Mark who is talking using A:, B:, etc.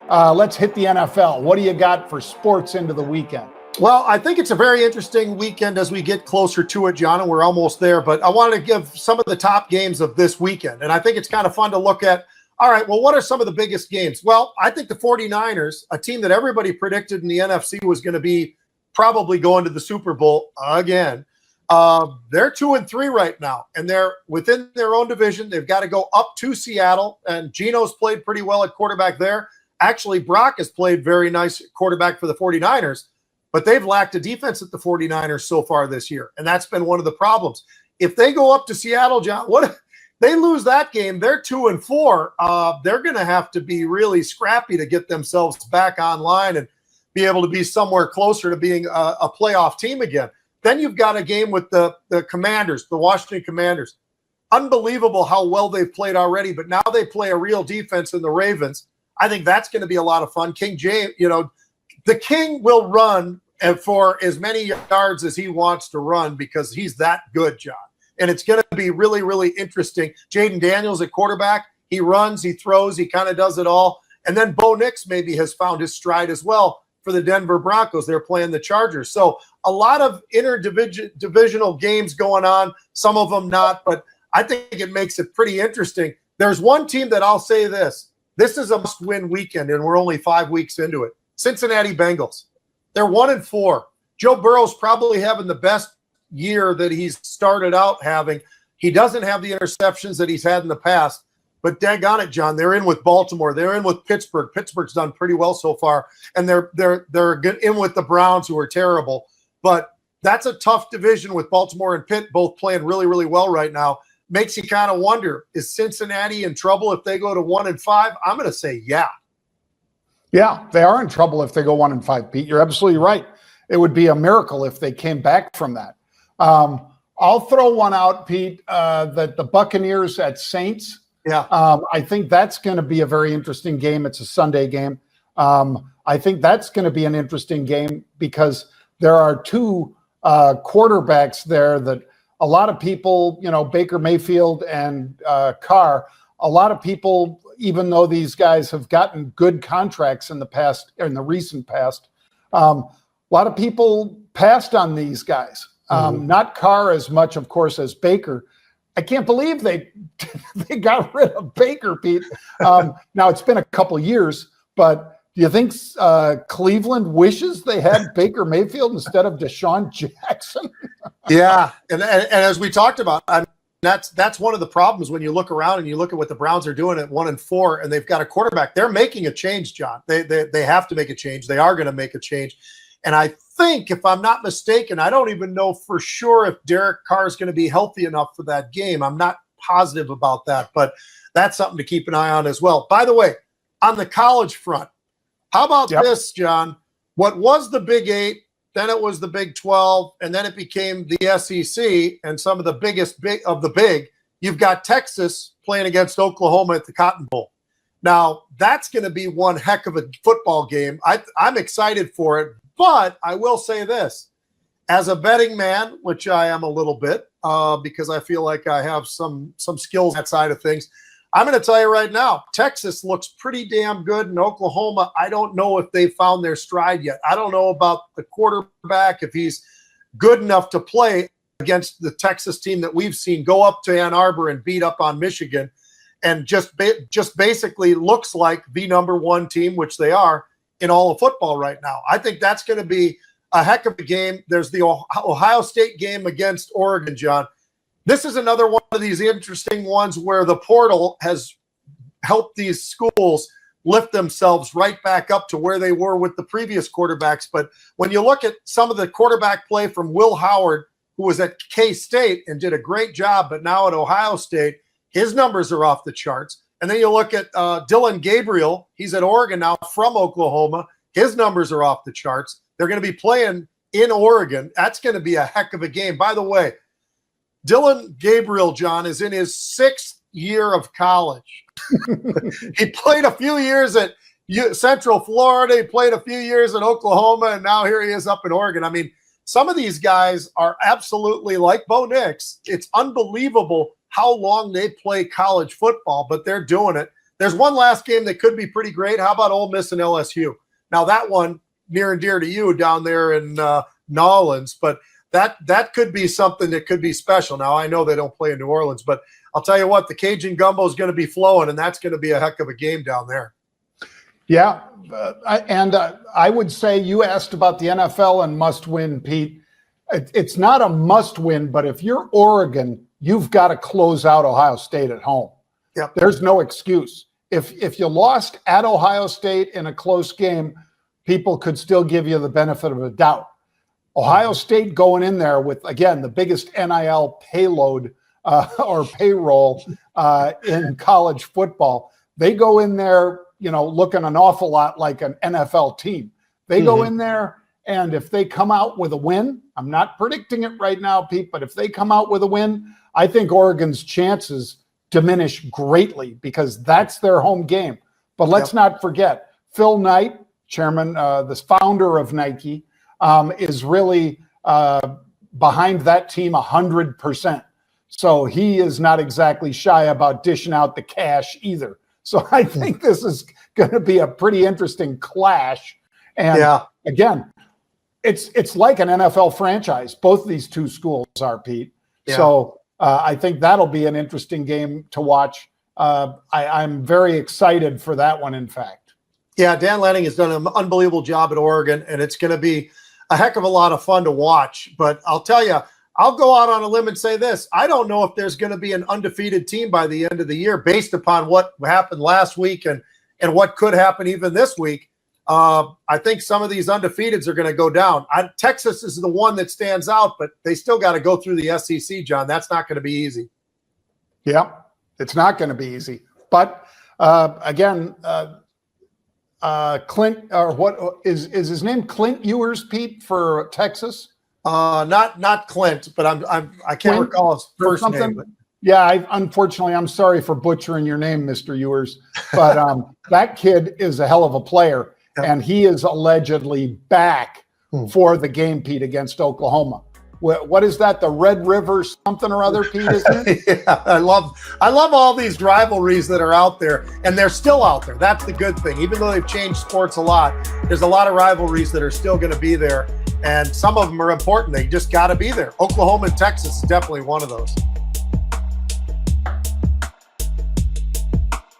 A: Let's hit the NFL. What do you got for sports into the weekend?
B: Well, I think it's a very interesting weekend as we get closer to it, John, and we're almost there. But I wanted to give some of the top games of this weekend. And I think it's kind of fun to look at, all right, well, what are some of the biggest games? Well, I think the 49ers, a team that everybody predicted in the NFC was going to be probably going to the Super Bowl again. They're 2-3 right now, and they're within their own division. They've got to go up to Seattle, and Geno's played pretty well at quarterback there. Actually, Brock has played very nice quarterback for the 49ers, but they've lacked a defense at the 49ers so far this year, and that's been one of the problems. If they go up to Seattle, John, what if they lose that game? They're 2-4. They're going to have to be really scrappy to get themselves back online and be able to be somewhere closer to being a playoff team again. Then you've got a game with the Commanders, the Washington Commanders. Unbelievable how well they've played already, but now they play a real defense in the Ravens. I think that's going to be a lot of fun. King James, the King will run for as many yards as he wants to run because he's that good, John. And it's going to be really, really interesting. Jaden Daniels at quarterback. He runs, he throws, he kind of does it all. And then Bo Nix maybe has found his stride as well for the Denver Broncos. They're playing the Chargers. So a lot of divisional games going on, some of them not, but I think it makes it pretty interesting. There's one team that I'll say this. This is a must-win weekend, and we're only 5 weeks into it. Cincinnati Bengals. They're 1-4. Joe Burrow's probably having the best year that he's started out having. He doesn't have the interceptions that he's had in the past, but daggone it, John, they're in with Baltimore. They're in with Pittsburgh. Pittsburgh's done pretty well so far, and they're in with the Browns, who are terrible. But that's a tough division with Baltimore and Pitt both playing really, really well right now. Makes you kind of wonder, is Cincinnati in trouble if they go to 1-5? I'm going to say yeah.
A: Yeah, they are in trouble if they go 1-5, Pete. You're absolutely right. It would be a miracle if they came back from that. I'll throw one out, Pete, that the Buccaneers at Saints.
B: Yeah.
A: I think that's going to be a very interesting game. It's a Sunday game. I think that's going to be an interesting game because there are two quarterbacks there that a lot of people, Baker Mayfield and Carr, a lot of people, even though these guys have gotten good contracts in the recent past, a lot of people passed on these guys. Not Carr as much, of course, as Baker. I can't believe they got rid of Baker, Pete. Now, it's been a couple years, but do you think Cleveland wishes they had Baker Mayfield instead of Deshaun Jackson?
B: Yeah, and as we talked about, that's one of the problems when you look around and you look at what the Browns are doing at 1-4, and they've got a quarterback. They're making a change, John. They have to make a change. They are going to make a change. And I think, if I'm not mistaken, I don't even know for sure if Derek Carr is going to be healthy enough for that game. I'm not positive about that, but that's something to keep an eye on as well. By the way, on the college front, how about this, John? What was the Big 8, then it was the Big 12, and then it became the SEC and some of the biggest of the big. You've got Texas playing against Oklahoma at the Cotton Bowl. Now, that's going to be one heck of a football game. I'm excited for it. But I will say this, as a betting man, which I am a little bit, because I feel like I have some skills on that side of things, I'm going to tell you right now, Texas looks pretty damn good, and Oklahoma, I don't know if they found their stride yet. I don't know about the quarterback, if he's good enough to play against the Texas team that we've seen go up to Ann Arbor and beat up on Michigan, and just basically looks like the number one team, which they are, in all of football right now. I think that's going to be a heck of a game. There's the Ohio State game against Oregon, John. This is another one of these interesting ones where the portal has helped these schools lift themselves right back up to where they were with the previous quarterbacks. But when you look at some of the quarterback play from Will Howard, who was at K-State and did a great job, but now at Ohio State, his numbers are off the charts. And then you look at Dylan Gabriel. He's at Oregon now from Oklahoma. His numbers are off the charts. They're going to be playing in Oregon. That's going to be a heck of a game. By the way, Dylan Gabriel, John, is in his 6th year of college. He played a few years at Central Florida. He played a few years at Oklahoma, and now here he is up in Oregon. I mean, some of these guys are absolutely like Bo Nix. It's unbelievable how long they play college football, but they're doing it. There's one last game that could be pretty great. How about Ole Miss and LSU? Now that one near and dear to you down there in New Orleans, but that could be something that could be special. Now I know they don't play in New Orleans, but I'll tell you what, the Cajun gumbo is going to be flowing, and that's going to be a heck of a game down there.
A: Yeah, I would say you asked about the NFL and must win, Pete. It's not a must win, but if you're Oregon, you've got to close out Ohio State at home.
B: Yep.
A: There's no excuse. If you lost at Ohio State in a close game, people could still give you the benefit of the doubt. Ohio State going in there with, again, the biggest NIL payload or payroll in college football. They go in there, looking an awful lot like an NFL team. They go in there, and if they come out with a win, I'm not predicting it right now, Pete, but if they come out with a win, I think Oregon's chances diminish greatly because that's their home game. But let's not forget, Phil Knight, chairman, the founder of Nike, is really behind that team 100%. So he is not exactly shy about dishing out the cash either. So I think this is going to be a pretty interesting clash. And again, it's like an NFL franchise. Both these two schools are, Pete. Yeah. So I think that'll be an interesting game to watch. I'm very excited for that one, in fact.
B: Yeah, Dan Lanning has done an unbelievable job at Oregon, and it's going to be a heck of a lot of fun to watch. But I'll tell you, I'll go out on a limb and say this. I don't know if there's going to be an undefeated team by the end of the year based upon what happened last week and what could happen even this week. I think some of these undefeateds are going to go down. Texas is the one that stands out, but they still got to go through the SEC, John. That's not going to be easy.
A: Yeah, it's not going to be easy. But again, Clint, or what is his name? Clint Ewers, Pete, for Texas?
B: Not Clint, but I can't
A: Clint,
B: recall his first name. But.
A: Yeah, unfortunately, I'm sorry for butchering your name, Mr. Ewers, but that kid is a hell of a player, and he is allegedly back for the game, Pete, against Oklahoma. What is that? The Red River something or other, Pete, isn't it?
B: Yeah, I love all these rivalries that are out there, and they're still out there. That's the good thing. Even though they've changed sports a lot, there's a lot of rivalries that are still going to be there, and some of them are important. They just got to be there. Oklahoma and Texas is definitely one of those.